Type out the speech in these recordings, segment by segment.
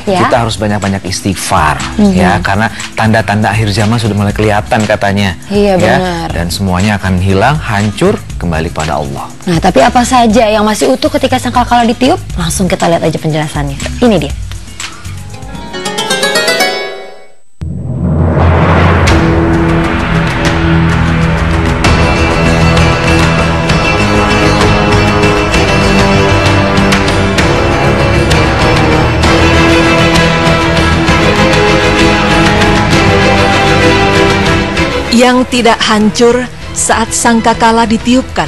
Ya? Kita harus banyak-banyak istighfar ya, karena tanda-tanda akhir zaman sudah mulai kelihatan katanya. Iya, ya, benar. dan semuanya akan hilang, hancur, kembali pada Allah. Nah, tapi apa saja yang masih utuh ketika sangkakala ditiup? Langsung kita lihat aja penjelasannya. Ini dia. Yang tidak hancur saat sangkakala ditiupkan.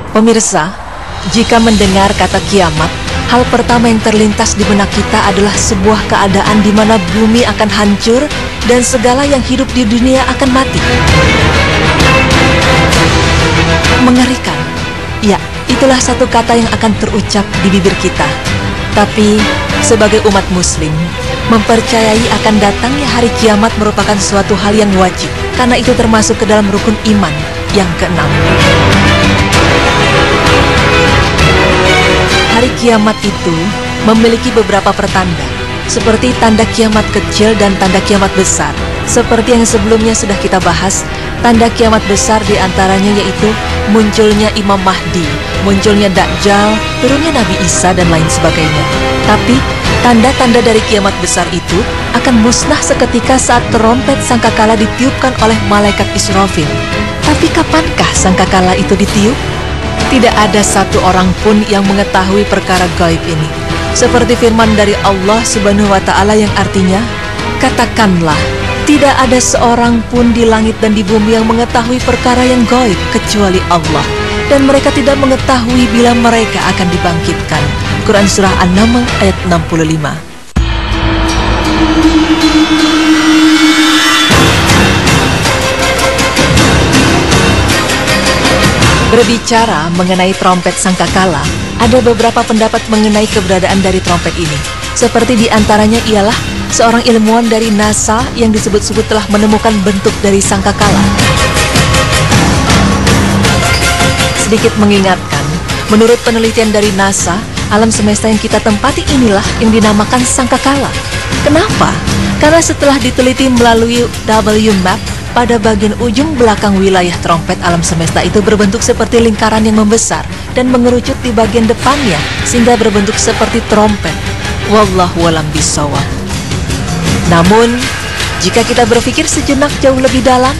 Pemirsa, jika mendengar kata kiamat, hal pertama yang terlintas di benak kita adalah sebuah keadaan di mana bumi akan hancur dan segala yang hidup di dunia akan mati. Mengerikan. Ya, itulah satu kata yang akan terucap di bibir kita. Tapi, sebagai umat muslim, mempercayai akan datangnya hari kiamat merupakan suatu hal yang wajib, karena itu termasuk ke dalam rukun iman yang keenam. Hari kiamat itu memiliki beberapa pertanda, seperti tanda kiamat kecil dan tanda kiamat besar. Seperti yang sebelumnya sudah kita bahas, tanda kiamat besar diantaranya yaitu munculnya Imam Mahdi, munculnya Dajjal, turunnya Nabi Isa, dan lain sebagainya. Tapi, tanda-tanda dari kiamat besar itu akan musnah seketika saat trompet sangkakala ditiupkan oleh malaikat Israfil. Tapi kapankah sangkakala itu ditiup? Tidak ada satu orang pun yang mengetahui perkara gaib ini. Seperti firman dari Allah Subhanahu wa Ta'ala yang artinya, katakanlah, tidak ada seorang pun di langit dan di bumi yang mengetahui perkara yang gaib kecuali Allah. Dan mereka tidak mengetahui bila mereka akan dibangkitkan. Quran Surah An-Naml ayat 65. Berbicara mengenai trompet sangkakala, ada beberapa pendapat mengenai keberadaan dari trompet ini. Seperti diantaranya ialah seorang ilmuwan dari NASA yang disebut-sebut telah menemukan bentuk dari sangkakala. Sedikit mengingatkan, menurut penelitian dari NASA, alam semesta yang kita tempati inilah yang dinamakan sangkakala. Kenapa? Karena setelah diteliti melalui WMAP, pada bagian ujung belakang wilayah trompet alam semesta itu berbentuk seperti lingkaran yang membesar dan mengerucut di bagian depannya sehingga berbentuk seperti trompet. Wallahu a'lam bishawab. Namun, jika kita berpikir sejenak jauh lebih dalam,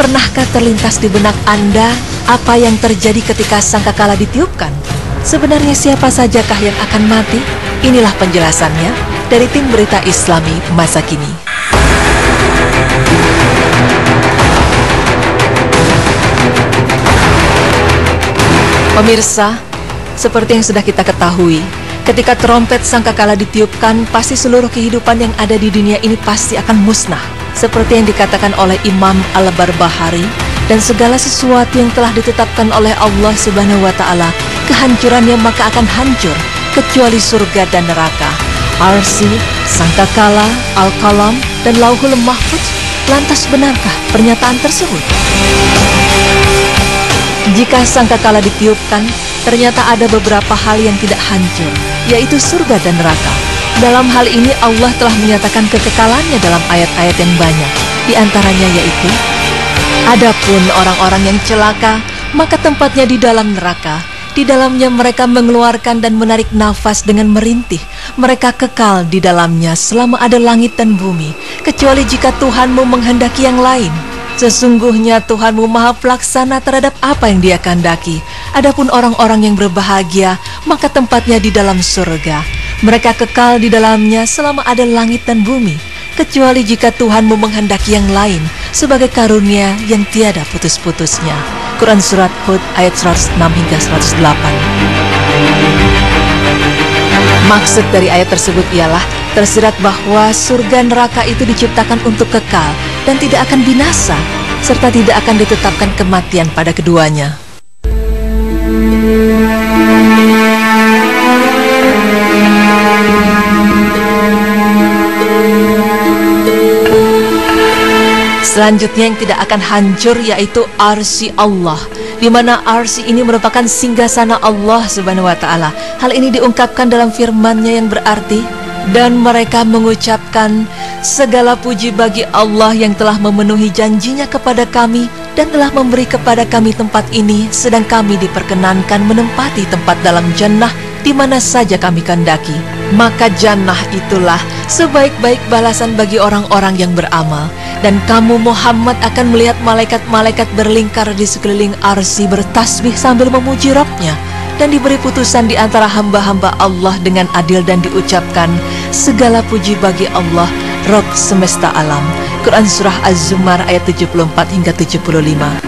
pernahkah terlintas di benak Anda apa yang terjadi ketika sangkakala ditiupkan? Sebenarnya siapa sajakah yang akan mati? Inilah penjelasannya dari tim berita Islami masa kini. Pemirsa, seperti yang sudah kita ketahui, ketika trompet sangkakala ditiupkan, pasti seluruh kehidupan yang ada di dunia ini pasti akan musnah. Seperti yang dikatakan oleh Imam Al-Barbahari, dan segala sesuatu yang telah ditetapkan oleh Allah Subhanahu wa Ta'ala, kehancurannya maka akan hancur, kecuali surga dan neraka. Arsi, sangkakala, Al-Qalam, dan Lauhul Mahfuz. Lantas benarkah pernyataan tersebut? Jika sangkakala ditiupkan, ternyata ada beberapa hal yang tidak hancur, yaitu surga dan neraka. Dalam hal ini Allah telah menyatakan kekekalannya dalam ayat-ayat yang banyak. Di antaranya yaitu, adapun orang-orang yang celaka, maka tempatnya di dalam neraka. Di dalamnya mereka mengeluarkan dan menarik nafas dengan merintih. Mereka kekal di dalamnya selama ada langit dan bumi, kecuali jika Tuhanmu menghendaki yang lain. Sesungguhnya Tuhanmu maha pelaksana terhadap apa yang Dia kehendaki. Adapun orang-orang yang berbahagia, maka tempatnya di dalam surga. Mereka kekal di dalamnya selama ada langit dan bumi, kecuali jika Tuhanmu menghendaki yang lain, sebagai karunia yang tiada putus-putusnya. Quran Surat Hud ayat 106 hingga 108. Maksud dari ayat tersebut ialah tersirat bahwa surga neraka itu diciptakan untuk kekal dan tidak akan binasa, serta tidak akan ditetapkan kematian pada keduanya. Selanjutnya yang tidak akan hancur yaitu arsy Allah, di mana arsy ini merupakan singgasana Allah Subhanahu wa Ta'ala. Hal ini diungkapkan dalam firman-Nya yang berarti, dan mereka mengucapkan, segala puji bagi Allah yang telah memenuhi janjinya kepada kami dan telah memberi kepada kami tempat ini, sedang kami diperkenankan menempati tempat dalam jannah di mana saja kami kehendaki. Maka jannah itulah sebaik-baik balasan bagi orang-orang yang beramal. Dan kamu Muhammad akan melihat malaikat-malaikat berlingkar di sekeliling arsy bertasbih sambil memuji Rabb-Nya, dan diberi putusan di antara hamba-hamba Allah dengan adil, dan diucapkan, segala puji bagi Allah, Rabb semesta alam. Quran Surah Az-Zumar ayat 74 hingga 75.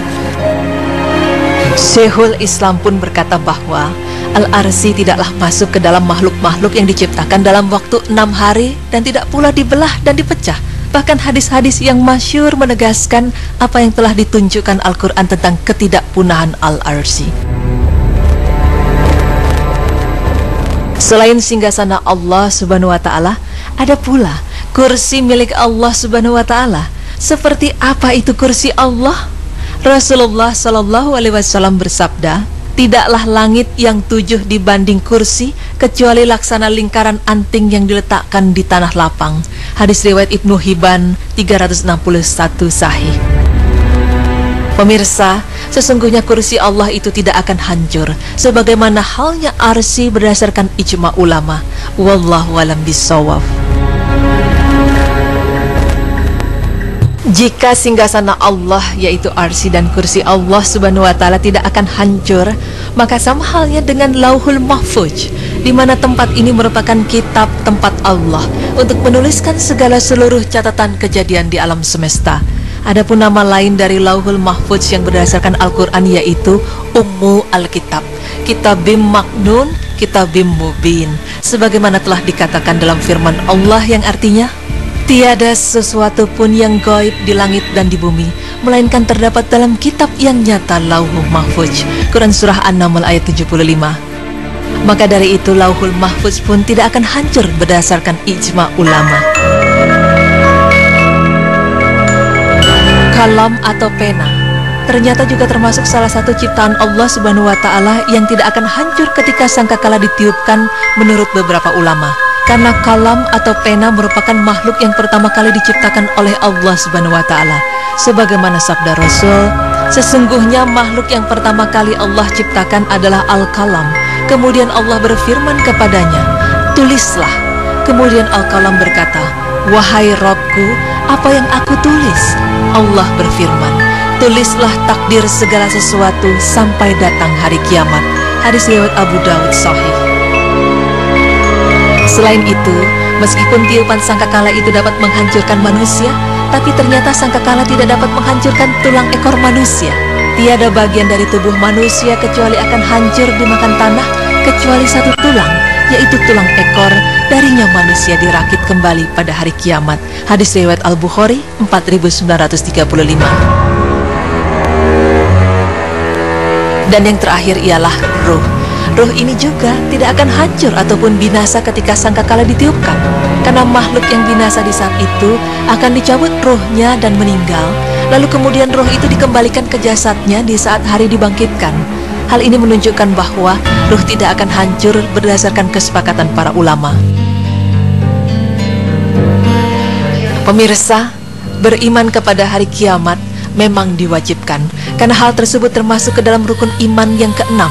Syekhul Islam pun berkata bahwa Al-Arsy tidaklah masuk ke dalam makhluk-makhluk yang diciptakan dalam waktu 6 hari, dan tidak pula dibelah dan dipecah. Bahkan hadis-hadis yang masyhur menegaskan apa yang telah ditunjukkan Al-Quran tentang ketidakpunahan Al-Arsy. Selain singgasana Allah Subhanahu wa Ta'ala, ada pula kursi milik Allah Subhanahu wa Ta'ala. Seperti apa itu kursi Allah? Rasulullah Shallallahu Alaihi Wasallam bersabda, tidaklah langit yang 7 dibanding kursi kecuali laksana lingkaran anting yang diletakkan di tanah lapang. Hadis riwayat Ibnu Hibban 361 sahih. Pemirsa, sesungguhnya kursi Allah itu tidak akan hancur, sebagaimana halnya arsy berdasarkan ijma ulama. Wallahu a'lam bishawab. Jika singgasana Allah yaitu arsy dan kursi Allah Subhanahu wa Ta'ala tidak akan hancur, maka sama halnya dengan Lauhul Mahfuz, di mana tempat ini merupakan kitab tempat Allah untuk menuliskan segala seluruh catatan kejadian di alam semesta. Adapun nama lain dari Lauhul Mahfuz yang berdasarkan Al-Quran yaitu Ummu Al-Kitab, Kitabim Maknun, Kitabim Mubin, sebagaimana telah dikatakan dalam firman Allah yang artinya, tiada sesuatu pun yang gaib di langit dan di bumi, melainkan terdapat dalam kitab yang nyata Lauhul Mahfuz. Quran Surah An-Naml ayat 75. Maka dari itu Lauhul Mahfuz pun tidak akan hancur berdasarkan ijma ulama. Kalam atau pena ternyata juga termasuk salah satu ciptaan Allah Subhanahu wa Ta'ala yang tidak akan hancur ketika sangkakala ditiupkan menurut beberapa ulama. Karena kalam atau pena merupakan makhluk yang pertama kali diciptakan oleh Allah Subhanahu wa Ta'ala. Sebagaimana sabda Rasul, sesungguhnya makhluk yang pertama kali Allah ciptakan adalah Al-Kalam. Kemudian Allah berfirman kepadanya, tulislah. Kemudian Al-Kalam berkata, wahai Rabbku, apa yang aku tulis? Allah berfirman, tulislah takdir segala sesuatu sampai datang hari kiamat. Hadis riwayat Abu Dawud sahih. Selain itu, meskipun tiupan sangkakala itu dapat menghancurkan manusia, tapi ternyata sangkakala tidak dapat menghancurkan tulang ekor manusia. Tiada bagian dari tubuh manusia kecuali akan hancur dimakan tanah, kecuali satu tulang, yaitu tulang ekor. Darinya manusia dirakit kembali pada hari kiamat. Hadis riwayat Al-Bukhari 4935. Dan yang terakhir ialah ruh. Ruh ini juga tidak akan hancur ataupun binasa ketika sangkakala ditiupkan, karena makhluk yang binasa di saat itu akan dicabut ruhnya dan meninggal. Lalu kemudian ruh itu dikembalikan ke jasadnya di saat hari dibangkitkan. Hal ini menunjukkan bahwa ruh tidak akan hancur berdasarkan kesepakatan para ulama. Pemirsa, beriman kepada hari kiamat memang diwajibkan, karena hal tersebut termasuk ke dalam rukun iman yang keenam.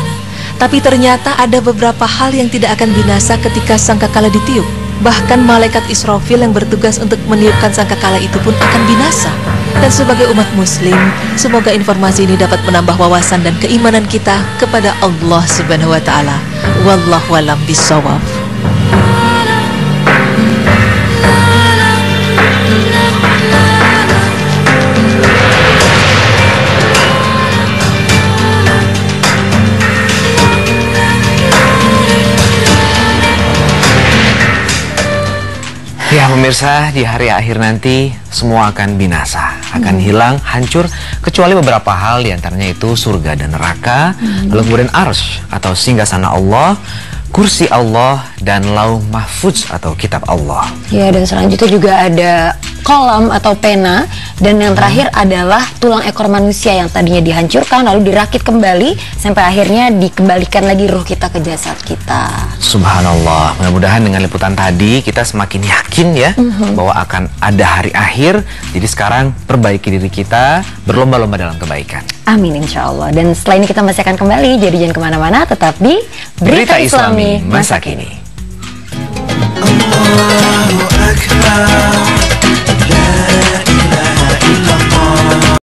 Tapi ternyata ada beberapa hal yang tidak akan binasa ketika sangkakala ditiup. Bahkan malaikat Israfil yang bertugas untuk meniupkan sangkakala itu pun akan binasa. Dan sebagai umat muslim, semoga informasi ini dapat menambah wawasan dan keimanan kita kepada Allah Subhanahu wa Ta'ala. Wallahu a'lam bishawab. Ya pemirsa, di hari akhir nanti semua akan binasa, akan hilang, hancur, kecuali beberapa hal, diantaranya itu surga dan neraka, lalu kemudian arsy atau singgasana Allah, kursi Allah, dan Lauh Mahfuz atau kitab Allah. Ya, dan selanjutnya juga ada kolam atau pena Dan yang terakhir adalah tulang ekor manusia yang tadinya dihancurkan lalu dirakit kembali sampai akhirnya dikembalikan lagi ruh kita ke jasad kita. Subhanallah, mudah-mudahan dengan liputan tadi kita semakin yakin ya bahwa akan ada hari akhir. Jadi sekarang perbaiki diri kita, berlomba-lomba dalam kebaikan. Amin insya Allah. Dan setelah ini kita masih akan kembali, jadi jangan kemana-mana, tetap di Berita Islami Masa Kini. Allahu Akbar, la